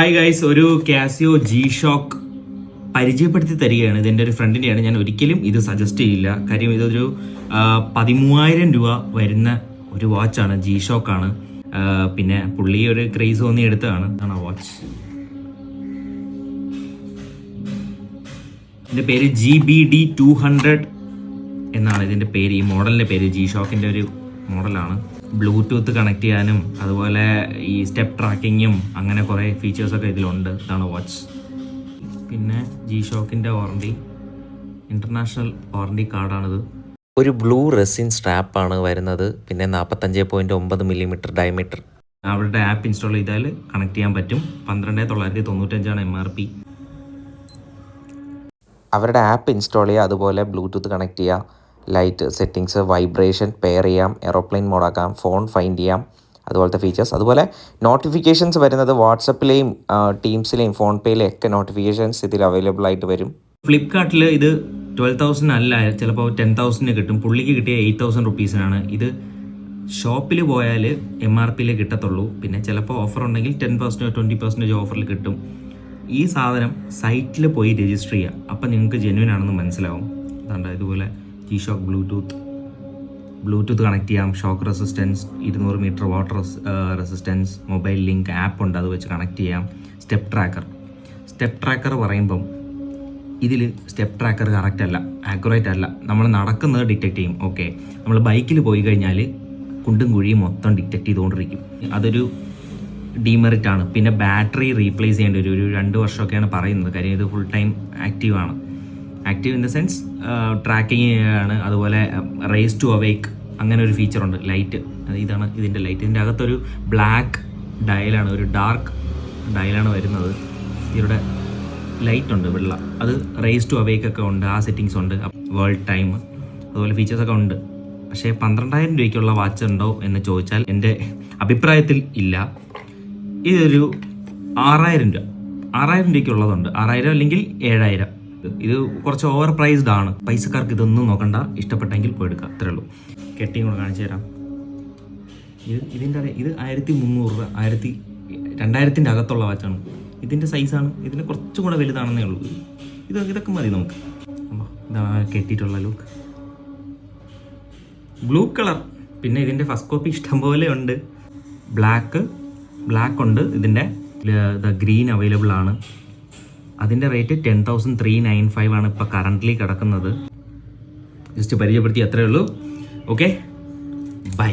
Hi guys, ഒരു Casio G-Shock പരിചയപ്പെടുത്തി തരികയാണ്. ഇതെൻ്റെ ഒരു ഫ്രണ്ടിൻ്റെയാണ്. ഞാൻ ഒരിക്കലും ഇത് സജസ്റ്റ് ചെയ്യില്ല. കാര്യം ഇതൊരു 13,000 രൂപ വരുന്ന ഒരു വാച്ചാണ്. G-Shock ആണ്. പിന്നെ പുള്ളി ഒരു ക്രേസ് തോന്നി എടുത്തതാണ് വാച്ച്. ഇതിൻ്റെ പേര് GBD 200 എന്നാണ് ഇതിൻ്റെ പേര്. ഈ മോഡലിൻ്റെ പേര് G-Shockൻ്റെ ഒരു മോഡലാണ്. ബ്ലൂടൂത്ത് കണക്ട് ചെയ്യാനും അതുപോലെ ഈ സ്റ്റെപ്പ് ട്രാക്കിങ്ങും അങ്ങനെ കുറേ ഫീച്ചേഴ്സൊക്കെ ഇതിലുണ്ട്. ഇതാണ് വാച്ച്. പിന്നെ G-Shockൻ്റെ വാറണ്ടി, ഇൻ്റർനാഷണൽ വാറണ്ടി കാർഡാണിത്. ഒരു ബ്ലൂ റെസിൻ സ്ട്രാപ്പാണ് വരുന്നത്. പിന്നെ 45.9 മില്ലിമീറ്റർ ഡയമീറ്റർ. അവരുടെ ആപ്പ് ഇൻസ്റ്റാൾ ചെയ്താൽ കണക്ട് ചെയ്യാൻ പറ്റും. 12,995 MRP. അവരുടെ ആപ്പ് ഇൻസ്റ്റാൾ ചെയ്യുക, അതുപോലെ ബ്ലൂടൂത്ത് കണക്ട് ചെയ്യുക, ലൈറ്റ് സെറ്റിങ്സ്, വൈബ്രേഷൻ പെയർ ചെയ്യാം, എറോപ്ലെയിൻ മോഡാക്കാം, ഫോൺ ഫൈൻഡ് ചെയ്യാം, അതുപോലത്തെ ഫീച്ചേഴ്സ്. അതുപോലെ നോട്ടിഫിക്കേഷൻസ് വരുന്നത് വാട്സപ്പിലെയും ടീംസിലെയും ഫോൺ പേയിലെയും ഒക്കെ നോട്ടിഫിക്കേഷൻസ് ഇതിൽ അവൈലബിൾ ആയിട്ട് വരും. ഫ്ലിപ്കാർട്ടിൽ ഇത് 12,000 അല്ല, ചിലപ്പോൾ 10,000 കിട്ടും. പുള്ളിക്ക് കിട്ടിയ 8,000 റുപ്പീസിനാണ്. ഇത് ഷോപ്പിൽ പോയാൽ MRPയിൽ കിട്ടത്തുള്ളൂ. പിന്നെ ചിലപ്പോൾ ഓഫർ ഉണ്ടെങ്കിൽ 10% 20% ഓഫറിൽ കിട്ടും. ഈ സാധനം സൈറ്റിൽ പോയി രജിസ്റ്റർ ചെയ്യുക. അപ്പം നിങ്ങൾക്ക് ജെന്യുവൻ ആണെന്ന് മനസ്സിലാവും. അതുകൊണ്ട് ഇതുപോലെ G-Shock ബ്ലൂടൂത്ത് കണക്ട് ചെയ്യാം, shock resistance, 200 metre water resistance, mobile link app ഉണ്ട്, അത് വെച്ച് കണക്ട് ചെയ്യാം. സ്റ്റെപ്പ് ട്രാക്കർ പറയുമ്പം ഇതിൽ സ്റ്റെപ്പ് ട്രാക്കർ കറക്റ്റ് അല്ല, ആക്യുറേറ്റ് അല്ല. നമ്മൾ നടക്കുന്നത് ഡിറ്റക്ട് ചെയ്യും. ഓക്കെ, നമ്മൾ ബൈക്കിൽ പോയി കഴിഞ്ഞാൽ കുണ്ടും കുഴിയും മൊത്തം ഡിറ്റക്ട് ചെയ്തുകൊണ്ടിരിക്കും. അതൊരു ഡീമെറിറ്റ് ആണ്. പിന്നെ ബാറ്ററി റീപ്ലേസ് ചെയ്യേണ്ടി വരും. ഒരു 2 വർഷമൊക്കെയാണ് പറയുന്നത്. കാര്യം ഇത് ഫുൾ ടൈം ആക്റ്റീവാണ്. Active in the sense tracking ആണ്. അതുപോലെ റേസ് ടു അവേക്ക് അങ്ങനെ ഒരു ഫീച്ചറുണ്ട്. ലൈറ്റ്, ഇതാണ് ഇതിൻ്റെ ലൈറ്റ്. ഇതിൻ്റെ അകത്തൊരു ബ്ലാക്ക് ഡയലാണ്, ഒരു ഡാർക്ക് ഡയലാണ് വരുന്നത്. ഇതിവിടെ ലൈറ്റ് ഉണ്ട്, വെള്ള. അത് റേസ് ടു അവേക്ക് ഒക്കെ ഉണ്ട്, ആ സെറ്റിങ്സ് ഉണ്ട്. വേൾഡ് ടൈം, അതുപോലെ ഫീച്ചേഴ്സൊക്കെ ഉണ്ട്. പക്ഷേ 12,000 രൂപയ്ക്കുള്ള വാച്ച് ഉണ്ടോ എന്ന് ചോദിച്ചാൽ എൻ്റെ അഭിപ്രായത്തിൽ ഇല്ല. ഇതൊരു 6,000 രൂപയ്ക്കുള്ളതുണ്ട്. 6,000 അല്ലെങ്കിൽ 7,000. ഇത് കുറച്ച് ഓവർ പ്രൈസ്ഡ് ആണ്. പൈസക്കാർക്ക് ഇതൊന്നും നോക്കണ്ട, ഇഷ്ടപ്പെട്ടെങ്കിൽ പോയി എടുക്കുക, അത്രേ ഉള്ളൂ. കെട്ടിയും കൂടെ കാണിച്ചു തരാം. ഇതിൻ്റെ 1,300 രൂപ, 2,000 അകത്തുള്ള വാച്ചാണ്. ഇതിൻ്റെ സൈസാണ്, ഇതിന് കുറച്ചും കൂടെ വലുതാണെന്നേ ഉള്ളൂ. ഇതൊക്കെ മതി നമുക്ക്. ഇതാണ് കെട്ടിയിട്ടുള്ള ലുക്ക്, ബ്ലൂ കളർ. പിന്നെ ഇതിൻ്റെ ഫസ്റ്റ് കോപ്പി ഇഷ്ടംപോലെ ഉണ്ട്. ബ്ലാക്ക് ഉണ്ട്. ഇതിൻ്റെ ഗ്രീൻ അവൈലബിൾ ആണ്. അതിൻ്റെ റേറ്റ് 10,395 ആണ് ഇപ്പോൾ കറൻ്റ്ലി കിടക്കുന്നത്. ജസ്റ്റ് പരിചയപ്പെടുത്തി, അത്രയേ ഉള്ളൂ. Okay, by.